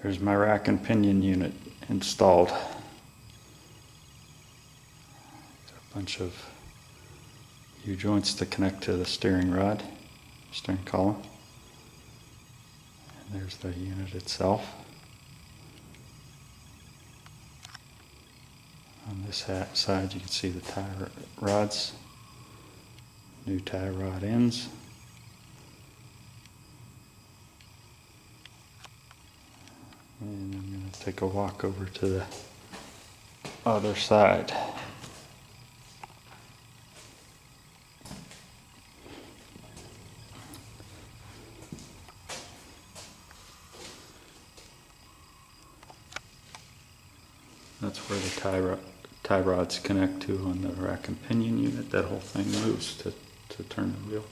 There's my rack and pinion unit installed. Got a bunch of U-joints to connect to the steering rod, steering column. And there's the unit itself. On this side you can see the tie rods, new tie rod ends. And I'm going to take a walk over to the other side. That's where the tie rods connect to on the rack and pinion unit. That whole thing moves to turn the wheel.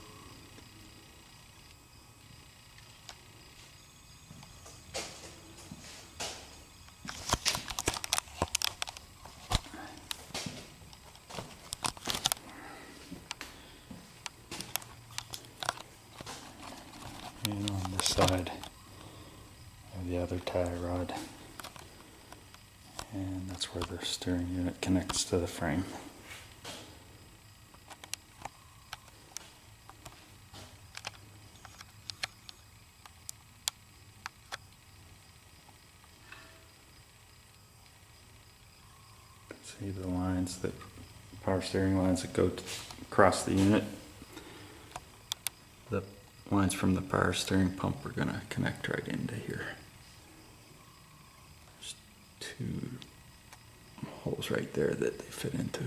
And on this side of the other tie rod. And that's where the steering unit connects to the frame. You can see the lines, that power steering lines that go across the unit. The lines from the power steering pump are going to connect right into here. There's two holes right there that they fit into.